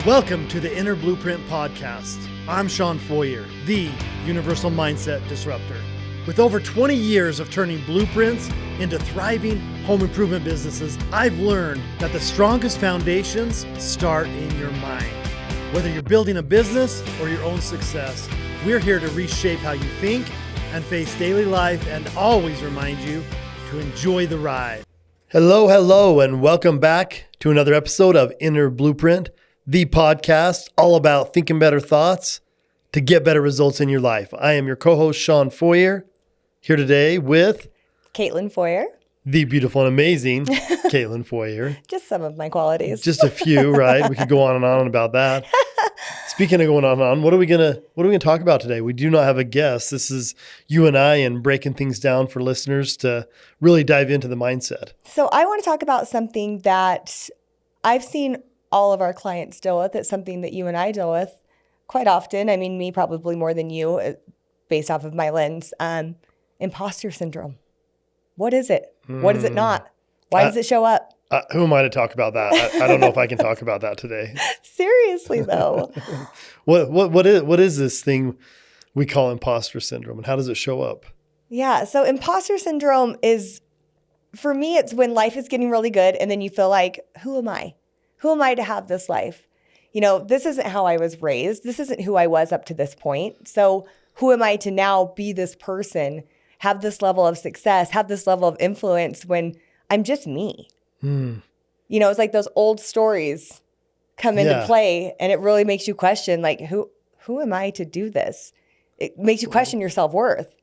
Welcome to the Inner Blueprint Podcast. I'm Shawn Feurer, the Universal Mindset Disruptor. With over 20 years of turning blueprints into thriving home improvement businesses, I've learned that the strongest foundations start in your mind. Whether you're building a business or your own success, we're here to reshape how you think and face daily life and always remind you to enjoy the ride. Hello, and welcome back to another episode of Inner Blueprint, the podcast all about thinking better thoughts to get better results in your life. I am your co-host, Shawn Feurer, here today with Kaitlin Feurer. The beautiful and amazing Kaitlin Feurer. Just some of my qualities. Just a few, right? We could go on and on about that. Speaking of going on and on, what are we gonna talk about today? We do not have a guest. This is you and I and breaking things down for listeners to really dive into the mindset. So I want to talk about something that I've seen all of our clients deal with. It's something that you and I deal with quite often. I mean, me probably more than you based off of my lens. Imposter syndrome. What is it? What is it not? Why does it show up? Who am I to talk about that? I don't know if I can talk about that today. Seriously, though. What is this thing we call imposter syndrome, and how does it show up? Yeah. So imposter syndrome is, for me, it's when life is getting really good and then you feel like, who am I? Who am I to have this life? You know, this isn't how I was raised. This isn't who I was up to this point. So who am I to now be this person, have this level of success, have this level of influence when I'm just me? You know, it's like those old stories come into play, and it really makes you question, like, who am I to do this? It makes you question your self-worth.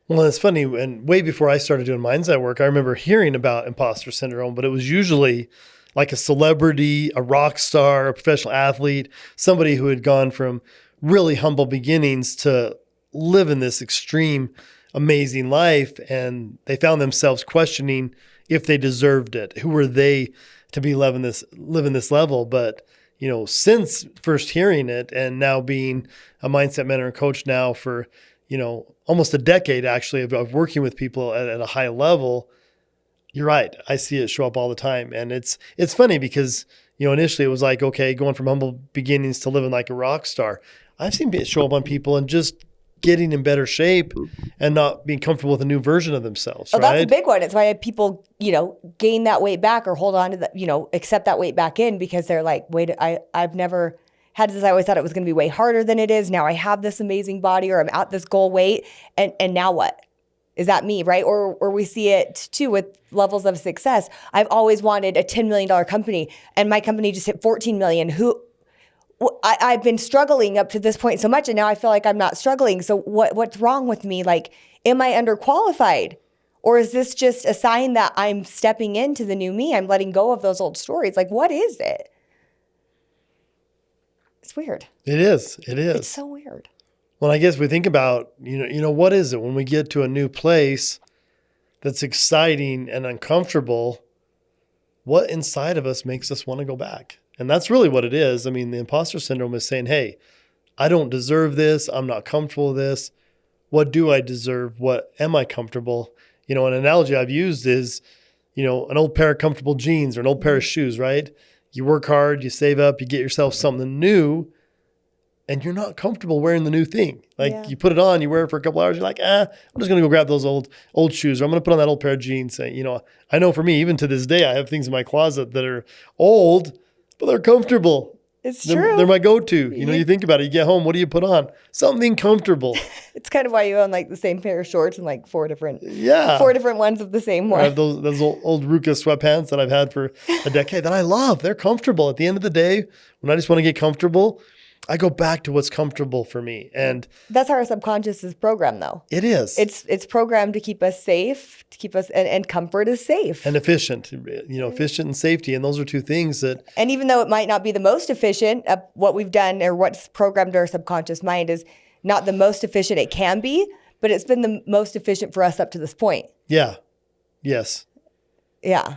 Well, it's funny, and way before I started doing mindset work, I remember hearing about imposter syndrome, but it was usually like a celebrity, a rock star, a professional athlete, somebody who had gone from really humble beginnings to living this extreme, amazing life, and they found themselves questioning if they deserved it. Who were they to be living this level? But, you know, since first hearing it and now being a mindset mentor and coach now for, you know, almost a decade actually of working with people at a high level, you're right. I see it show up all the time. And it's funny because, you know, initially it was like, okay, going from humble beginnings to living like a rock star. I've seen it show up on people and just getting in better shape and not being comfortable with a new version of themselves. Oh, right? That's a big one. It's why people, you know, gain that weight back or hold on to that, you know, accept that weight back in because they're like, wait, I've never had this. I always thought it was going to be way harder than it is. Now I have this amazing body, or I'm at this goal weight. And now what? Is that me, right? Or we see it too with levels of success. I've always wanted a $10 million company, and my company just hit 14 million. I've been struggling up to this point so much, and now I feel like I'm not struggling. So what's wrong with me? Like, am I underqualified? Or is this just a sign that I'm stepping into the new me? I'm letting go of those old stories. Like, what is it? It's weird. It is. It's so weird. Well, I guess we think about, you know, what is it when we get to a new place that's exciting and uncomfortable? What inside of us makes us want to go back? And that's really what it is. I mean, the imposter syndrome is saying, hey, I don't deserve this. I'm not comfortable with this. What do I deserve? What am I comfortable? You know, an analogy I've used is, you know, an old pair of comfortable jeans or an old pair of shoes, right? You work hard, you save up, you get yourself something new, and you're not comfortable wearing the new thing. Like you put it on, you wear it for a couple hours, you're like, I'm just going to go grab those old shoes, or I'm going to put on that old pair of jeans. You know, I know for me, even to this day, I have things in my closet that are old, but they're comfortable. It's true. They're my go-to. You know, you think about it, you get home, what do you put on? Something comfortable. It's kind of why you own like the same pair of shorts and like four different ones of the same one. I have those old Ruka sweatpants that I've had for a decade that I love. They're comfortable. At the end of the day, when I just want to get comfortable, I go back to what's comfortable for me. And that's how our subconscious is programmed, though. It is. It's programmed to keep us safe, to keep us, and comfort is safe. And efficient, you know, efficient and safety. And those are two things that. And even though it might not be the most efficient, what we've done or what's programmed our subconscious mind is not the most efficient it can be, but it's been the most efficient for us up to this point. Yeah. Yes. Yeah.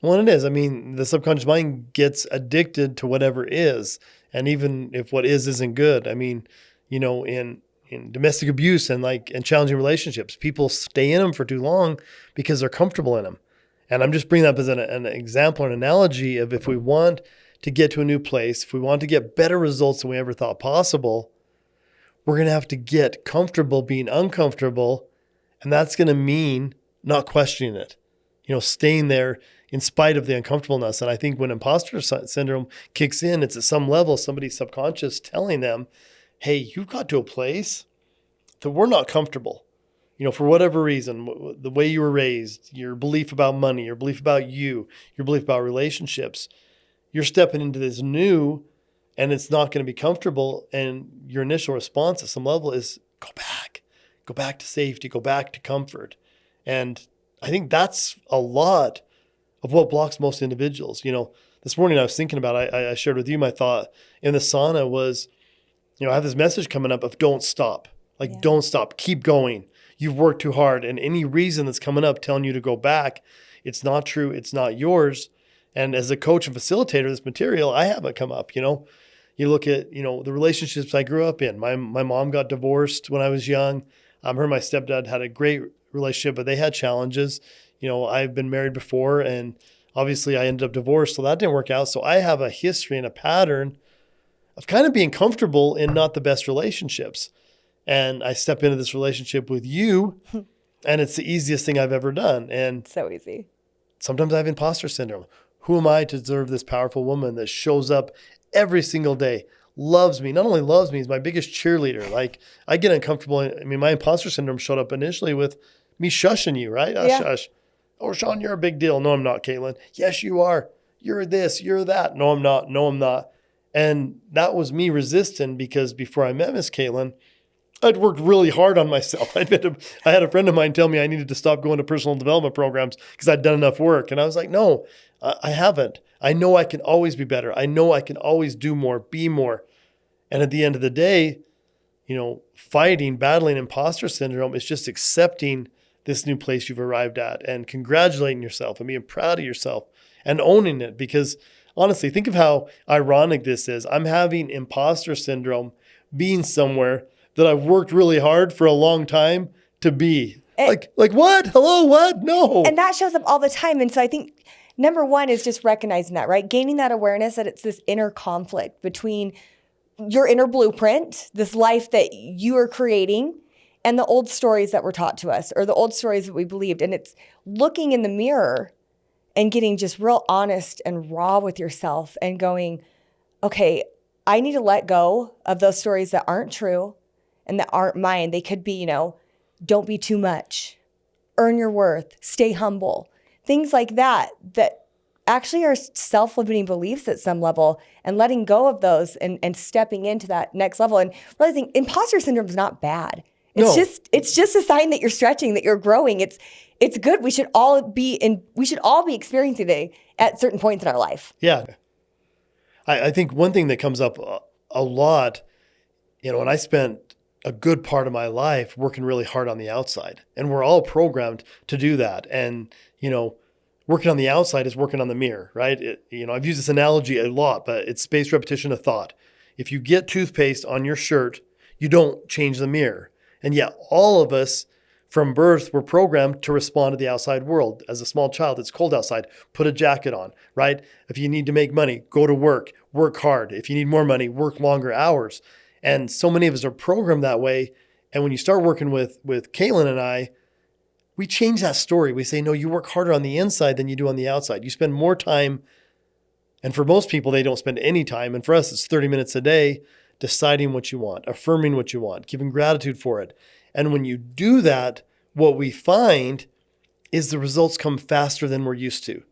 Well, it is. I mean, the subconscious mind gets addicted to whatever is. And even if what isn't good, I mean, you know, in domestic abuse and challenging relationships, people stay in them for too long because they're comfortable in them. And I'm just bringing that up as an example, an analogy of if we want to get to a new place, if we want to get better results than we ever thought possible, we're going to have to get comfortable being uncomfortable. And that's going to mean not questioning it, staying there in spite of the uncomfortableness. And I think when imposter syndrome kicks in, it's at some level, somebody's subconscious telling them, hey, you've got to a place that we're not comfortable. For whatever reason, the way you were raised, your belief about money, your belief about you, your belief about relationships, you're stepping into this new, and it's not going to be comfortable. And your initial response at some level is go back to safety, go back to comfort. And I think that's a lot of what blocks most individuals. This morning I was thinking about, I shared with you my thought in the sauna was, I have this message coming up of don't stop. Don't stop, keep going. You've worked too hard, and any reason that's coming up telling you to go back, it's not true. It's not yours. And as a coach and facilitator of this material, I have it come up. You look at, the relationships I grew up in. My mom got divorced when I was young. Her and my stepdad had a great relationship, but they had challenges. I've been married before, and obviously I ended up divorced, so that didn't work out. So I have a history and a pattern of kind of being comfortable in not the best relationships. And I step into this relationship with you, and it's the easiest thing I've ever done. And so easy. Sometimes I have imposter syndrome. Who am I to deserve this powerful woman that shows up every single day, loves me, not only loves me, is my biggest cheerleader. I get uncomfortable. I mean, my imposter syndrome showed up initially with me shushing you, right? Yeah. Shush. Oh, Shawn, you're a big deal. No, I'm not, Kaitlin. Yes, you are. You're this, you're that. No, I'm not. No, I'm not. And that was me resisting because before I met Miss Kaitlin, I'd worked really hard on myself. I had a friend of mine tell me I needed to stop going to personal development programs because I'd done enough work. And I was like, no, I haven't. I know I can always be better. I know I can always do more, be more. And at the end of the day, battling imposter syndrome is just accepting this new place you've arrived at and congratulating yourself and being proud of yourself and owning it. Because honestly, think of how ironic this is. I'm having imposter syndrome being somewhere that I've worked really hard for a long time to be. Like what? Hello, what? No. And that shows up all the time. And so I think number one is just recognizing that, right? Gaining that awareness that it's this inner conflict between your inner blueprint, this life that you are creating, and the old stories that were taught to us or the old stories that we believed. And it's looking in the mirror and getting just real honest and raw with yourself and going, okay, I need to let go of those stories that aren't true and that aren't mine. They could be, don't be too much, earn your worth, stay humble, things like that actually are self-limiting beliefs at some level, and letting go of those and stepping into that next level and realizing imposter syndrome is not bad. It's just a sign that you're stretching, that you're growing. It's good. We should all be experiencing it at certain points in our life. Yeah. I think one thing that comes up a lot, and I spent a good part of my life working really hard on the outside, and we're all programmed to do that. And, working on the outside is working on the mirror, right? I've used this analogy a lot, but it's spaced repetition of thought. If you get toothpaste on your shirt, you don't change the mirror. And yet all of us from birth were programmed to respond to the outside world. As a small child, it's cold outside, put a jacket on, right? If you need to make money, go to work hard. If you need more money, work longer hours. And so many of us are programmed that way. And when you start working with Kaitlin and I, we change that story. We say, no, you work harder on the inside than you do on the outside. You spend more time. And for most people, they don't spend any time. And for us, it's 30 minutes a day deciding what you want, affirming what you want, giving gratitude for it. And when you do that, what we find is the results come faster than we're used to.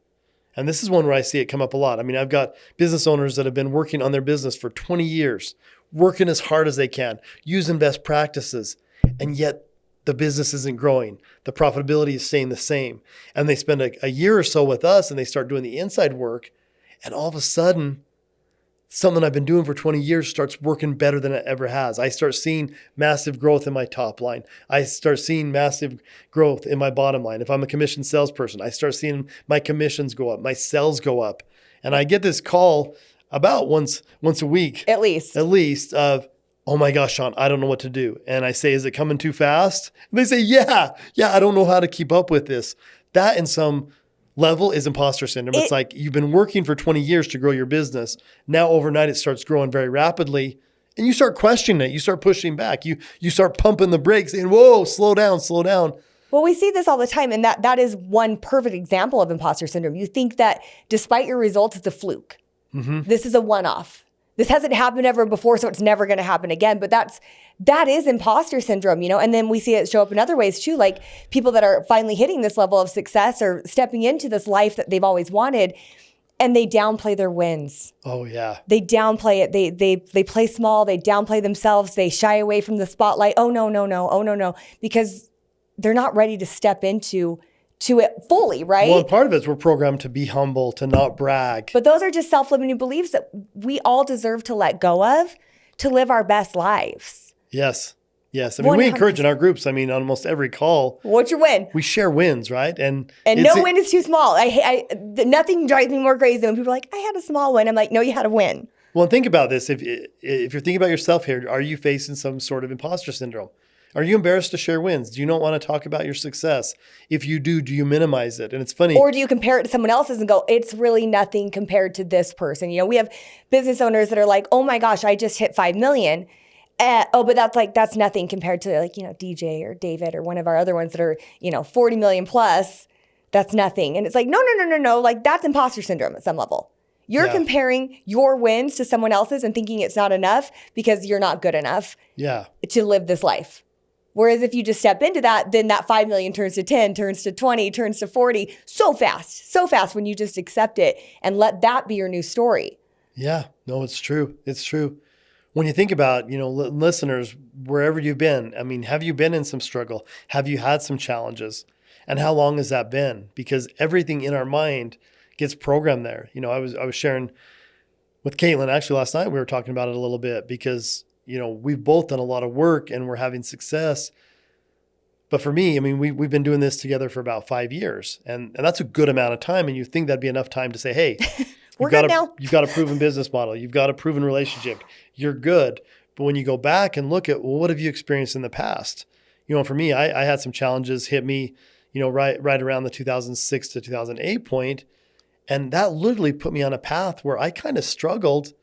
And this is one where I see it come up a lot. I mean, I've got business owners that have been working on their business for 20 years, working as hard as they can, using best practices, and yet the business isn't growing. The profitability is staying the same. And they spend a year or so with us and they start doing the inside work. And all of a sudden, something I've been doing for 20 years starts working better than it ever has. I start seeing massive growth in my top line. I start seeing massive growth in my bottom line. If I'm a commission salesperson, I start seeing my commissions go up, my sales go up. And I get this call about once a week. At least of, oh my gosh, Shawn, I don't know what to do. And I say, is it coming too fast? And they say, yeah, I don't know how to keep up with this. That in some level is imposter syndrome. It's like you've been working for 20 years to grow your business. Now overnight it starts growing very rapidly and you start questioning it. You start pushing back. You start pumping the brakes and whoa, slow down, slow down. Well, we see this all the time. And that is one perfect example of imposter syndrome. You think that despite your results, it's a fluke. Mm-hmm. This is a one-off. This hasn't happened ever before, so it's never going to happen again. But that is imposter syndrome, you know? And then we see it show up in other ways too, like people that are finally hitting this level of success or stepping into this life that they've always wanted, and they downplay their wins. Oh, yeah. They downplay it. They play small. They downplay themselves. They shy away from the spotlight. Oh, no. Oh, no. Because they're not ready to step into it fully, right? Well, part of it is we're programmed to be humble, to not brag. But those are just self-limiting beliefs that we all deserve to let go of to live our best lives. Yes. I mean, we encourage in our groups, I mean, on almost every call. What's your win? We share wins, right? And no win is too small. Nothing drives me more crazy when people are like, I had a small win. I'm like, no, you had a win. Well, think about this. If you're thinking about yourself here, are you facing some sort of imposter syndrome? Are you embarrassed to share wins? Do you not want to talk about your success? If you do you minimize it? And it's funny. Or do you compare it to someone else's and go, it's really nothing compared to this person? You know, we have business owners that are like, oh my gosh, I just hit 5 million. But that's nothing compared to like, you know, DJ or David or one of our other ones that are, you know, 40 million plus. That's nothing. And it's like, no. Like that's imposter syndrome at some level. You're comparing your wins to someone else's and thinking it's not enough because you're not good enough to live this life. Whereas if you just step into that, then that 5 million turns to 10, turns to 20, turns to 40 so fast when you just accept it and let that be your new story. Yeah, no, it's true. It's true. When you think about, you know, listeners, wherever you've been, I mean, have you been in some struggle? Have you had some challenges? And how long has that been? Because everything in our mind gets programmed there. You know, I was sharing with Kaitlin, actually last night, we were talking about it a little bit because, you know, we've both done a lot of work and we're having success. But for me, I mean, we've been doing this together for about 5 years and that's a good amount of time. And you think that'd be enough time to say, hey, we're good now. You've got a proven business model. You've got a proven relationship. You're good. But when you go back and look at, well, what have you experienced in the past? You know, for me, I had some challenges hit me, you know, right around the 2006 to 2008 point. And that literally put me on a path where I kind of struggled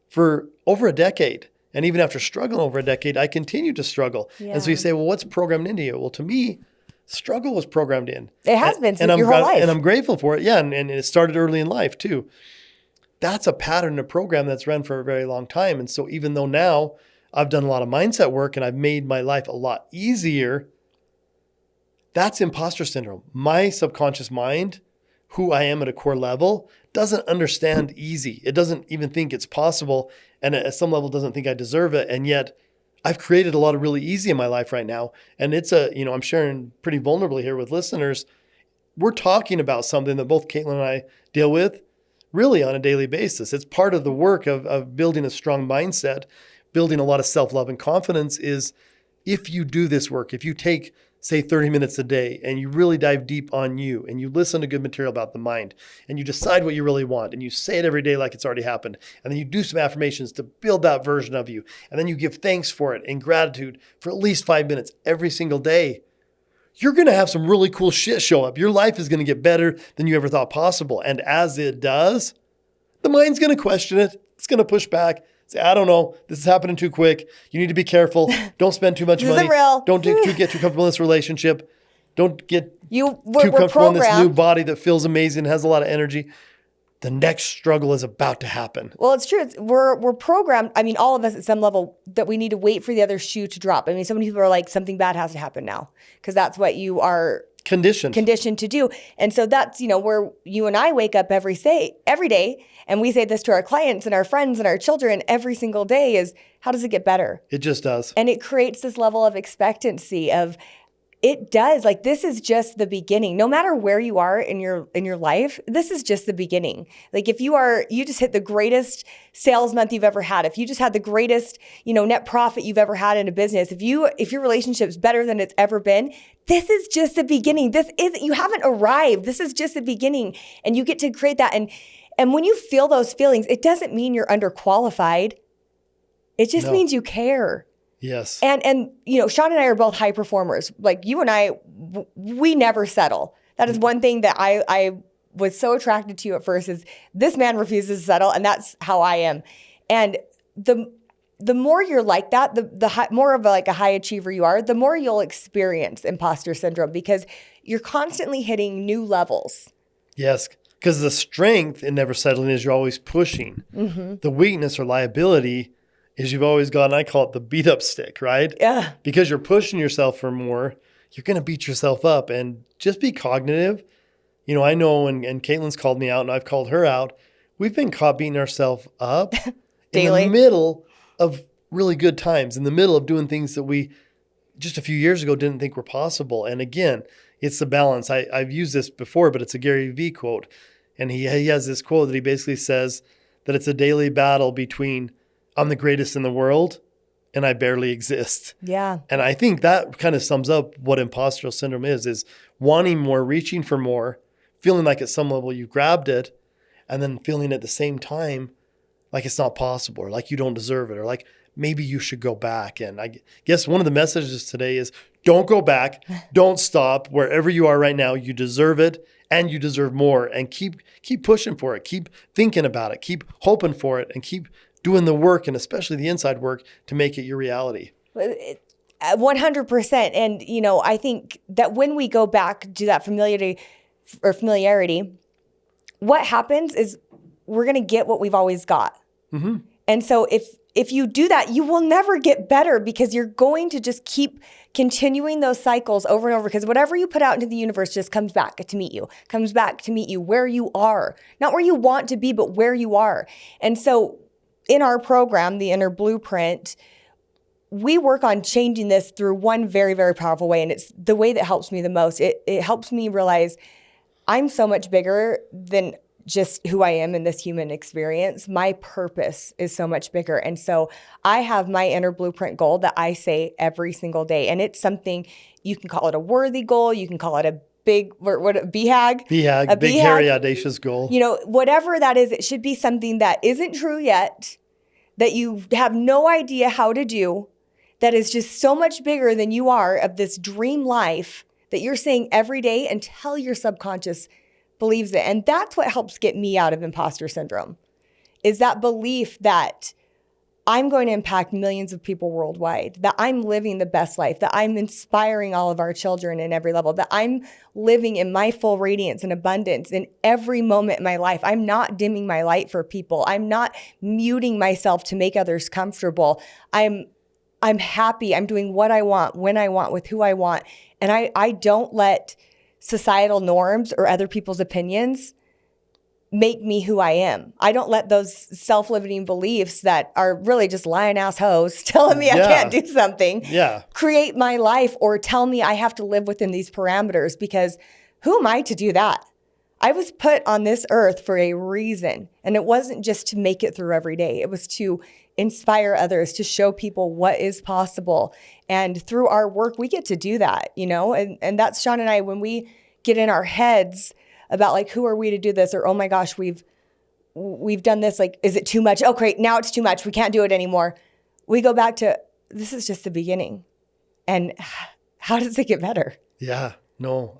for over a decade. And even after struggling over a decade, I continued to struggle. Yeah. And so you say, well, what's programmed into you? Well, to me, struggle was programmed in. It has been since your whole life. And I'm grateful for it. Yeah. And it started early in life too. That's a pattern, a program that's run for a very long time. And so even though now I've done a lot of mindset work and I've made my life a lot easier, that's imposter syndrome. My subconscious mind, who I am at a core level, doesn't understand easy. It doesn't even think it's possible. And at some level doesn't think I deserve it. And yet I've created a lot of really easy in my life right now. And it's I'm sharing pretty vulnerably here with listeners. We're talking about something that both Kaitlin and I deal with really on a daily basis. It's part of the work of building a strong mindset, building a lot of self-love and confidence is if you do this work, if you take, say, 30 minutes a day and you really dive deep on you and you listen to good material about the mind and you decide what you really want and you say it every day like it's already happened. And then you do some affirmations to build that version of you. And then you give thanks for it and gratitude for at least 5 minutes every single day. You're going to have some really cool shit show up. Your life is going to get better than you ever thought possible. And as it does, the mind's going to question it. It's going to push back. Say, I don't know. This is happening too quick. You need to be careful. Don't spend too much money. Isn't real. Don't get too comfortable in this relationship. Don't get too we're comfortable in this new body that feels amazing, has a lot of energy. The next struggle is about to happen. Well, it's true. We're programmed. I mean, all of us at some level that we need to wait for the other shoe to drop. I mean, so many people are like, something bad has to happen now because that's what you are conditioned to do. And so that's, where you and I wake up every day. And we say this to our clients and our friends and our children every single day is, how does it get better? It just does. And it creates this level of expectancy of, it does. Like, this is just the beginning. No matter where you are in your life, this is just the beginning. Like, if you just hit the greatest sales month you've ever had, if you just had the greatest, net profit you've ever had in a business, if your relationship's better than it's ever been, this is just the beginning. You haven't arrived. This is just the beginning. And you get to create that. And when you feel those feelings, it doesn't mean you're underqualified. It just means you care. Yes. And Shawn and I are both high performers. Like, you and I, we never settle. That is one thing that I was so attracted to you at first is this man refuses to settle, and that's how I am. And the more you're like that, the more of like a high achiever you are, the more you'll experience imposter syndrome because you're constantly hitting new levels. Yes, because the strength in never settling is you're always pushing. Mm-hmm. The weakness or liability is you've always gone, I call it the beat up stick, right? Yeah. Because you're pushing yourself for more, you're going to beat yourself up. And just be cognitive. You know, I know, and Kaitlin's called me out and I've called her out. We've been caught beating ourselves up Daily. in the middle of really good times, in the middle of doing things that we just a few years ago didn't think were possible. And again, it's the balance. I've used this before, but it's a Gary Vee quote. And he has this quote that he basically says that it's a daily battle between I'm the greatest in the world and I barely exist. Yeah. And I think that kind of sums up what imposter syndrome is wanting more, reaching for more, feeling like at some level you grabbed it, and then feeling at the same time like it's not possible or like you don't deserve it or like maybe you should go back. And I guess one of the messages today is don't go back, don't stop. Wherever you are right now, you deserve it and you deserve more, and keep pushing for it. Keep thinking about it, keep hoping for it, and keep doing the work, and especially the inside work, to make it your reality. 100%. And, you know, I think that when we go back to that familiarity, what happens is we're going to get what we've always got. Mm-hmm. And so if you do that, you will never get better because you're going to just keep continuing those cycles over and over, because whatever you put out into the universe just comes back to meet you where you are, not where you want to be, but where you are. And so in our program, the Inner Blueprint, we work on changing this through one very, very powerful way. And it's the way that helps me the most. It helps me realize I'm so much bigger than just who I am in this human experience. My purpose is so much bigger. And so I have my inner blueprint goal that I say every single day. And it's something, you can call it a worthy goal. You can call it a big, BHAG? BHAG, a big, hairy, audacious goal. You know, whatever that is, it should be something that isn't true yet, that you have no idea how to do, that is just so much bigger than you are, of this dream life that you're saying every day until your subconscious believes it. And that's what helps get me out of imposter syndrome, is that belief that I'm going to impact millions of people worldwide, that I'm living the best life, that I'm inspiring all of our children in every level, that I'm living in my full radiance and abundance in every moment in my life. I'm not dimming my light for people. I'm not muting myself to make others comfortable. I'm happy. I'm doing what I want, when I want, with who I want. And I don't let societal norms or other people's opinions make me who I am. I don't let those self-limiting beliefs that are really just lying ass hoes telling me I can't do something create my life, or tell me I have to live within these parameters, because who am I to do that? I was put on this earth for a reason. And it wasn't just to make it through every day. It was to inspire others, to show people what is possible. And through our work, we get to do that, you know? And that's Shawn and I, when we get in our heads about like, who are we to do this? Or, oh my gosh, we've done this. Like, is it too much? Oh, great. Now it's too much. We can't do it anymore. We go back to, this is just the beginning. And how does it get better? Yeah, no,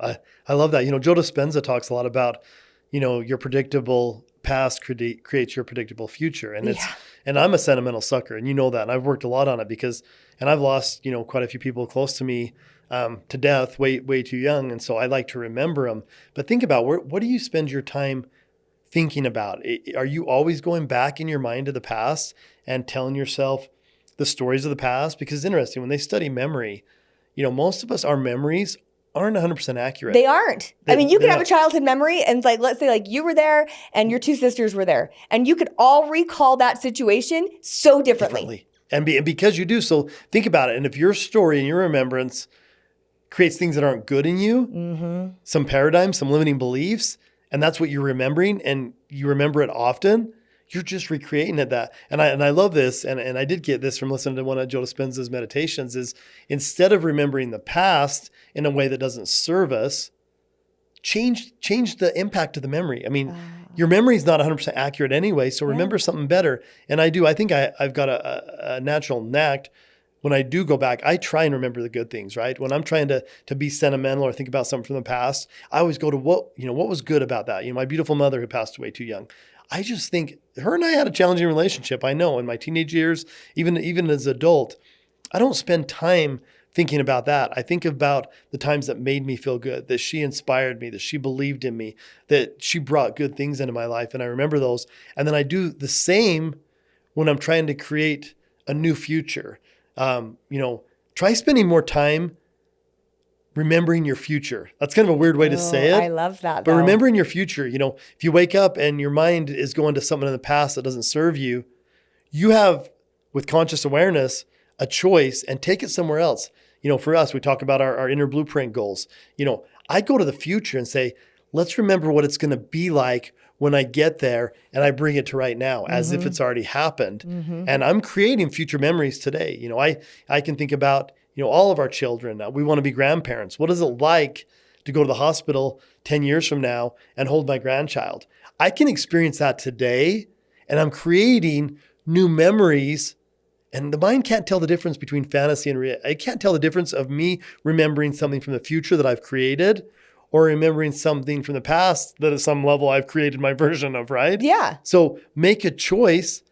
I love that. You know, Joe Dispenza talks a lot about, you know, your predictable past creates your predictable future. And and I'm a sentimental sucker, and you know that. And I've worked a lot on it and I've lost, you know, quite a few people close to me to death way too young. And so I like to remember them. But think about, what do you spend your time thinking about? Are you always going back in your mind to the past and telling yourself the stories of the past? Because it's interesting, when they study memory, you know, most of us, our memories aren't 100% accurate. They aren't. I mean, you could have a childhood memory and like, let's say like you were there and your two sisters were there, and you could all recall that situation so differently. And because you do, so think about it. And if your story and your remembrance creates things that aren't good in you, some paradigms, some limiting beliefs, and that's what you're remembering, and you remember it often, you're just recreating it. And I love this, and I did get this from listening to one of Joe Dispenza's meditations, is instead of remembering the past in a way that doesn't serve us, change the impact of the memory. I mean, your memory is not 100% accurate anyway, so remember something better. And I think I've got a natural knack when I do go back, I try and remember the good things, right? When I'm trying to be sentimental or think about something from the past, I always go to what was good about that. My beautiful mother who passed away too young. I just think her and I had a challenging relationship. I know in my teenage years, even as an adult, I don't spend time thinking about that. I think about the times that made me feel good, that she inspired me, that she believed in me, that she brought good things into my life. And I remember those. And then I do the same when I'm trying to create a new future. Try spending more time remembering your future. That's kind of a weird way to say it. I love that. But remembering your future, if you wake up and your mind is going to something in the past that doesn't serve you, you have, with conscious awareness, a choice and take it somewhere else. For us, we talk about our inner blueprint goals. I go to the future and say, let's remember what it's going to be like when I get there, and I bring it to right now as if it's already happened. And I'm creating future memories today. I can think about, all of our children. We want to be grandparents. What is it like to go to the hospital 10 years from now and hold my grandchild? I can experience that today, and I'm creating new memories. And the mind can't tell the difference between fantasy and reality. It can't tell the difference of me remembering something from the future that I've created or remembering something from the past that at some level I've created my version of, right? Yeah. So make a choice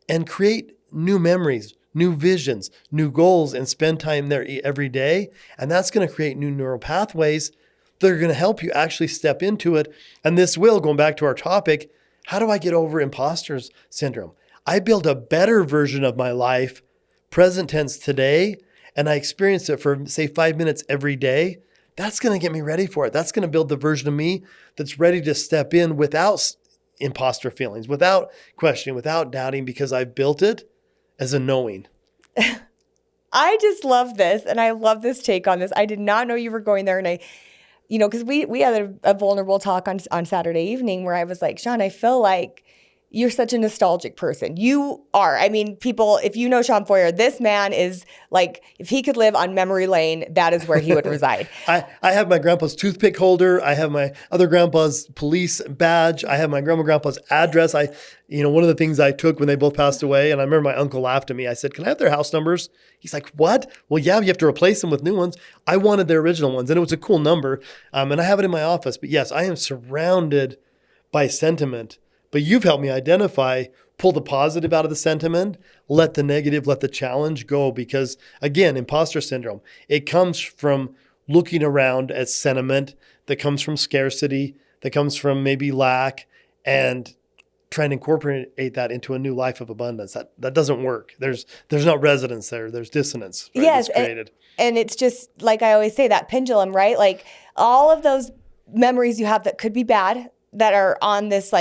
and create new memories, new visions, new goals, and spend time there every day. And that's going to create new neural pathways that are going to help you actually step into it. And this will, going back to our topic, how do I get over imposter syndrome? I build a better version of my life, present tense today, and I experience it for, say, 5 minutes every day. That's going to get me ready for it. That's going to build the version of me that's ready to step in without imposter feelings, without questioning, without doubting, because I've built it as a knowing. I just love this, and I love this take on this. I did not know you were going there, and because we had a vulnerable talk on Saturday evening where I was like, Shawn, I feel like you're such a nostalgic person. You are. I mean, people, if you know Shawn Feurer, this man is like, if he could live on memory lane, that is where he would reside. I have my grandpa's toothpick holder. I have my other grandpa's police badge. I have my grandpa's address. One of the things I took when they both passed away, and I remember my uncle laughed at me. I said, can I have their house numbers? He's like, what? Well, yeah, you have to replace them with new ones. I wanted their original ones, and it was a cool number. And I have it in my office. But yes, I am surrounded by sentiment. But you've helped me identify, pull the positive out of the sentiment, let the negative, let the challenge go. Because again, imposter syndrome, it comes from looking around at sentiment that comes from scarcity, that comes from maybe lack, and trying to incorporate that into a new life of abundance. That doesn't work. There's not resonance there. There's dissonance. Right, yes. Created. And it's just, like I always say, that pendulum, right? Like all of those memories you have that could be bad, that are on this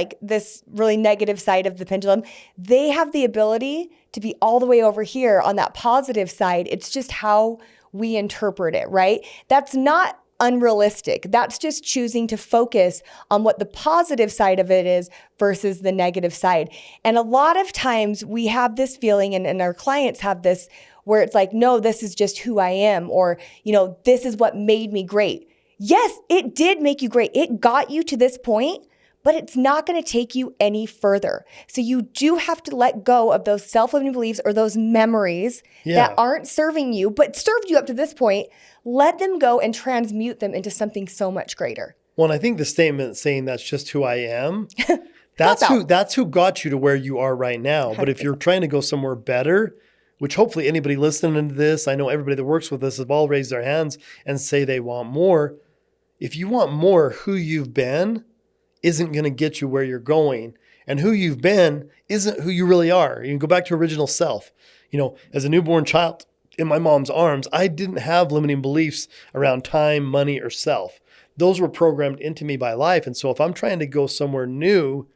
really negative side of the pendulum, they have the ability to be all the way over here on that positive side. It's just how we interpret it, right? That's not unrealistic. That's just choosing to focus on what the positive side of it is versus the negative side. And a lot of times we have this feeling, and our clients have this, where it's like, no, this is just who I am, or, this is what made me great. Yes, it did make you great. It got you to this point, but it's not going to take you any further. So you do have to let go of those self-limiting beliefs or those memories that aren't serving you, but served you up to this point. Let them go and transmute them into something so much greater. Well, and I think the statement saying that's just who I am, that's who got you to where you are right now. 100%. But if you're trying to go somewhere better, which hopefully anybody listening to this, I know everybody that works with us have all raised their hands and say they want more. If you want more, who you've been isn't going to get you where you're going. And who you've been isn't who you really are. You can go back to original self. As a newborn child in my mom's arms, I didn't have limiting beliefs around time, money, or self. Those were programmed into me by life. And so if I'm trying to go somewhere new,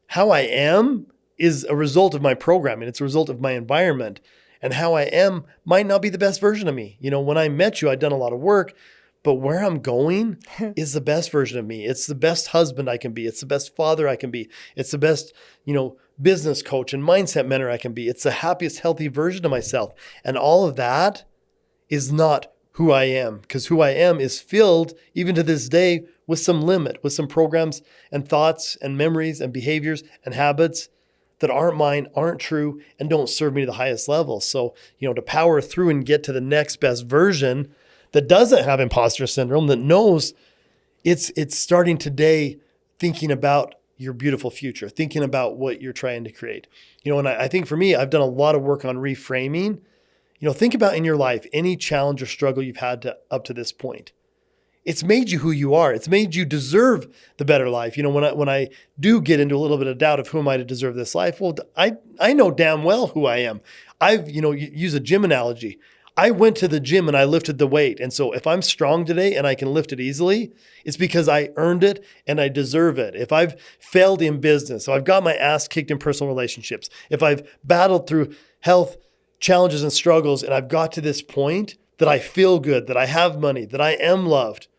how I am is a result of my programming. It's a result of my environment. And how I am might not be the best version of me. When I met you, I'd done a lot of work. But where I'm going is the best version of me. It's the best husband I can be. It's the best father I can be. It's the best, business coach and mindset mentor I can be. It's the happiest, healthy version of myself. And all of that is not who I am, because who I am is filled, even to this day, with some limit, with some programs and thoughts and memories and behaviors and habits that aren't mine, aren't true, and don't serve me to the highest level. So, to power through and get to the next best version that doesn't have imposter syndrome, that knows it's starting today, thinking about your beautiful future, thinking about what you're trying to create. And I think for me, I've done a lot of work on reframing. Think about in your life, any challenge or struggle you've had up to this point. It's made you who you are. It's made you deserve the better life. When I do get into a little bit of doubt of who am I to deserve this life, well, I know damn well who I am. I've, use a gym analogy. I went to the gym and I lifted the weight. And so if I'm strong today and I can lift it easily, it's because I earned it and I deserve it. If I've failed in business, if I've got my ass kicked in personal relationships, if I've battled through health challenges and struggles and I've got to this point that I feel good, that I have money, that I am loved,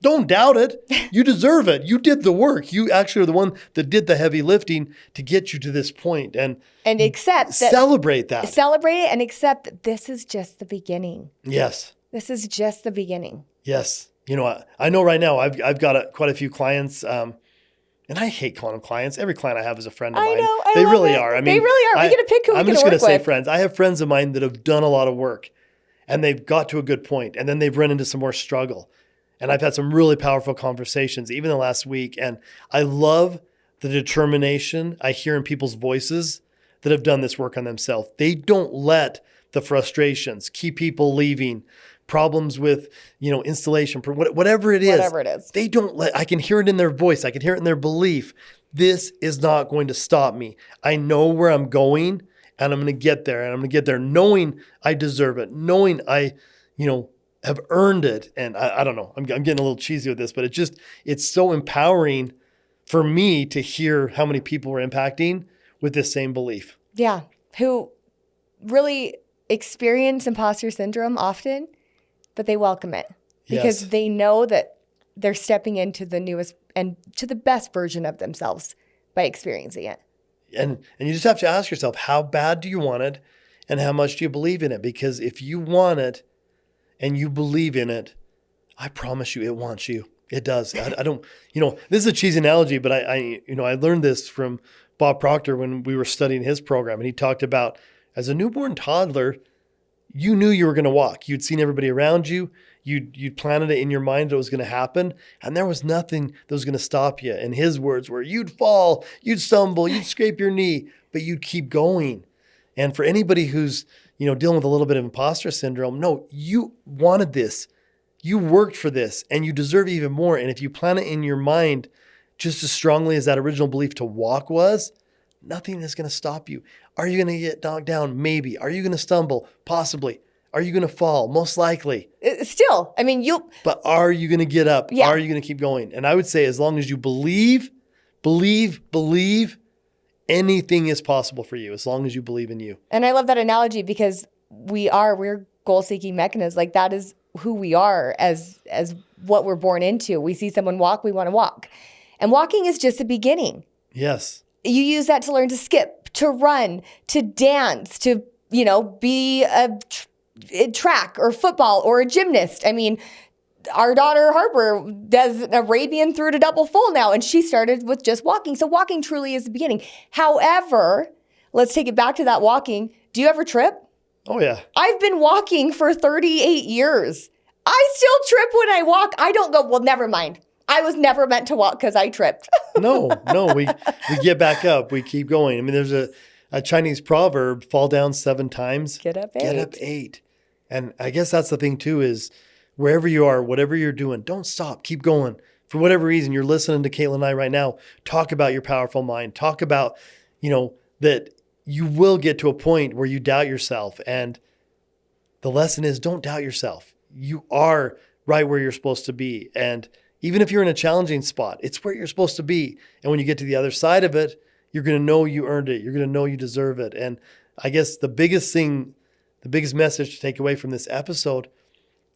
don't doubt it. You deserve it. You did the work. You actually are the one that did the heavy lifting to get you to this point. And accept that. Celebrate that. Celebrate it and accept that this is just the beginning. Yes. This is just the beginning. Yes. I know right now I've got quite a few clients, and I hate calling them clients. Every client I have is a friend of mine. I know. They really are. I mean, they really are. We get to pick who we can work with. I'm just going to say friends. I have friends of mine that have done a lot of work and they've got to a good point and then they've run into some more struggle. And I've had some really powerful conversations, even the last week. And I love the determination I hear in people's voices that have done this work on themselves. They don't let the frustrations keep people leaving, problems with, installation, whatever it is. They don't let, I can hear it in their voice. I can hear it in their belief. This is not going to stop me. I know where I'm going and I'm going to get there. And I'm going to get there knowing I deserve it, knowing I, have earned it. And I don't know, I'm getting a little cheesy with this, but it's so empowering for me to hear how many people we're impacting with this same belief. Yeah. Who really experience imposter syndrome often, but they welcome it because they know that they're stepping into the newest and to the best version of themselves by experiencing it. And you just have to ask yourself, how bad do you want it? And how much do you believe in it? Because if you want it, and you believe in it, I promise you it wants you. It does. I don't, this is a cheesy analogy, but I learned this from Bob Proctor when we were studying his program. And he talked about as a newborn toddler, you knew you were going to walk. You'd seen everybody around you. You'd planted it in your mind that it was going to happen. And there was nothing that was going to stop you. And his words were, you'd fall, you'd stumble, you'd scrape your knee, but you'd keep going. And for anybody who's, dealing with a little bit of imposter syndrome, no, you wanted this. You worked for this and you deserve even more. And if you plant it in your mind just as strongly as that original belief to walk was, nothing is going to stop you. Are you going to get knocked down? Maybe. Are you going to stumble? Possibly. Are you going to fall? Most likely. Still, I mean, But are you going to get up? Yeah. Are you going to keep going? And I would say as long as you believe, anything is possible for you as long as you believe in you. And I love that analogy because we're goal-seeking mechanisms. Like that is who we are as what we're born into. We see someone walk, we want to walk. And walking is just the beginning. Yes. You use that to learn to skip, to run, to dance, to, be a track or football or a gymnast. I mean, our daughter Harper does an Arabian through to double full now, and she started with just walking. So walking truly is the beginning. However, let's take it back to that walking. Do you ever trip? Oh, yeah. I've been walking for 38 years. I still trip when I walk. I don't go, well, never mind. I was never meant to walk because I tripped. No, we get back up. We keep going. I mean, there's a Chinese proverb, fall down 7 times. Get up 8. Get up 8. And I guess that's the thing too is wherever you are, whatever you're doing, don't stop. Keep going. For whatever reason, you're listening to Kaitlin and I right now talk about your powerful mind. Talk about, that you will get to a point where you doubt yourself. And the lesson is don't doubt yourself. You are right where you're supposed to be. And even if you're in a challenging spot, it's where you're supposed to be. And when you get to the other side of it, you're going to know you earned it. You're going to know you deserve it. And I guess the biggest message to take away from this episode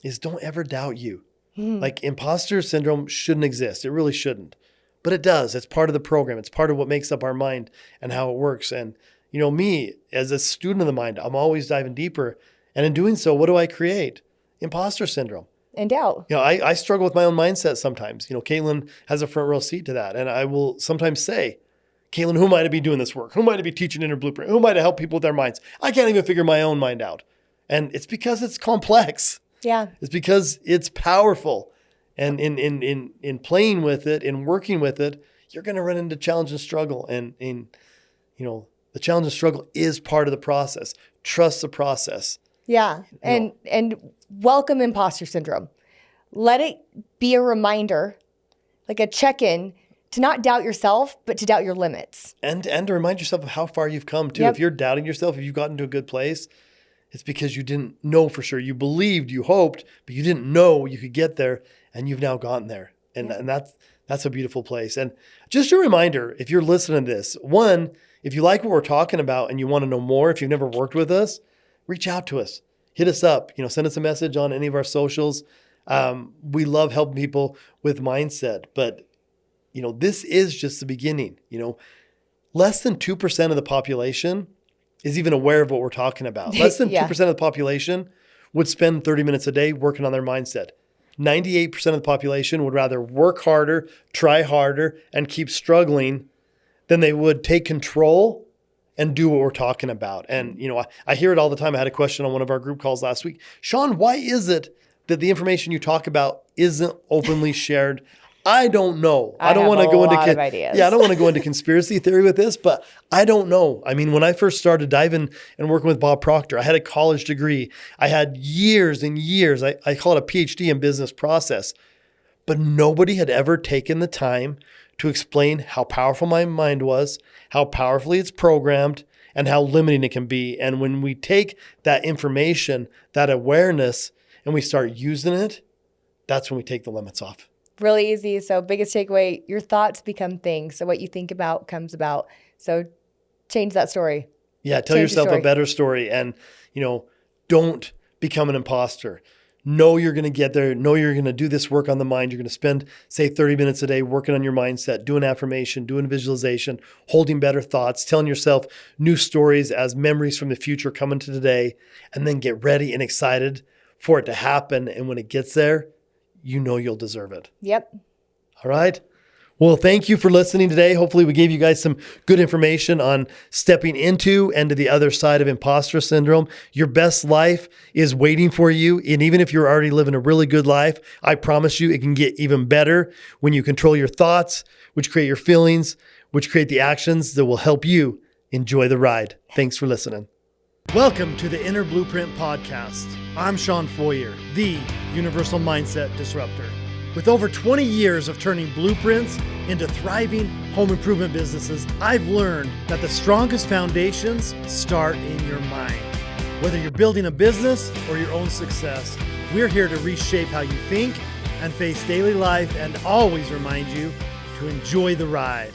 is don't ever doubt you. Like imposter syndrome shouldn't exist. It really shouldn't. But it does. It's part of the program. It's part of what makes up our mind and how it works. And, me as a student of the mind, I'm always diving deeper. And in doing so, what do I create? Imposter syndrome. And doubt. I struggle with my own mindset sometimes. Kaitlin has a front row seat to that. And I will sometimes say, Kaitlin, who am I to be doing this work? Who am I to be teaching Inner Blueprint? Who am I to help people with their minds? I can't even figure my own mind out. And it's because it's complex. Yeah. It's because it's powerful. And in playing with it, in working with it, you're going to run into challenge and struggle. And the challenge and struggle is part of the process. Trust the process. Yeah. And welcome imposter syndrome. Let it be a reminder, like a check-in, to not doubt yourself, but to doubt your limits. And to remind yourself of how far you've come too. Yep. If you're doubting yourself, if you've gotten to a good place, it's because you didn't know for sure. You believed, you hoped, but you didn't know you could get there, and you've now gotten there. And that's a beautiful place. And just a reminder, if you're listening to this, one, if you like what we're talking about and you want to know more, if you've never worked with us, reach out to us. Hit us up. Send us a message on any of our socials. We love helping people with mindset, but this is just the beginning. Less than 2% of the population is even aware of what we're talking about. Less than 2% of the population would spend 30 minutes a day working on their mindset. 98% of the population would rather work harder, try harder, and keep struggling than they would take control and do what we're talking about. And, I hear it all the time. I had a question on one of our group calls last week. Shawn, why is it that the information you talk about isn't openly shared? I don't know. I don't want to go into ideas. I don't want to go into conspiracy theory with this, but I don't know. I mean, when I first started diving and working with Bob Proctor, I had a college degree. I had years and years. I call it a PhD in business process, but nobody had ever taken the time to explain how powerful my mind was, how powerfully it's programmed, and how limiting it can be. And when we take that information, that awareness, and we start using it, that's when we take the limits off. Really easy. So biggest takeaway, your thoughts become things. So what you think about comes about. So change that story. Yeah, tell yourself a better story. And, don't become an imposter. Know you're going to get there. Know you're going to do this work on the mind. You're going to spend, say, 30 minutes a day working on your mindset, doing affirmation, doing visualization, holding better thoughts, telling yourself new stories as memories from the future come into today, and then get ready and excited for it to happen. And when it gets there, you'll deserve it. Yep. All right. Well, thank you for listening today. Hopefully we gave you guys some good information on stepping into and to the other side of imposter syndrome. Your best life is waiting for you. And even if you're already living a really good life, I promise you it can get even better when you control your thoughts, which create your feelings, which create the actions that will help you enjoy the ride. Thanks for listening. Welcome to the Inner Blueprint Podcast. I'm Shawn Feurer, the Universal Mindset Disruptor. With over 20 years of turning blueprints into thriving home improvement businesses, I've learned that the strongest foundations start in your mind. Whether you're building a business or your own success, we're here to reshape how you think and face daily life and always remind you to enjoy the ride.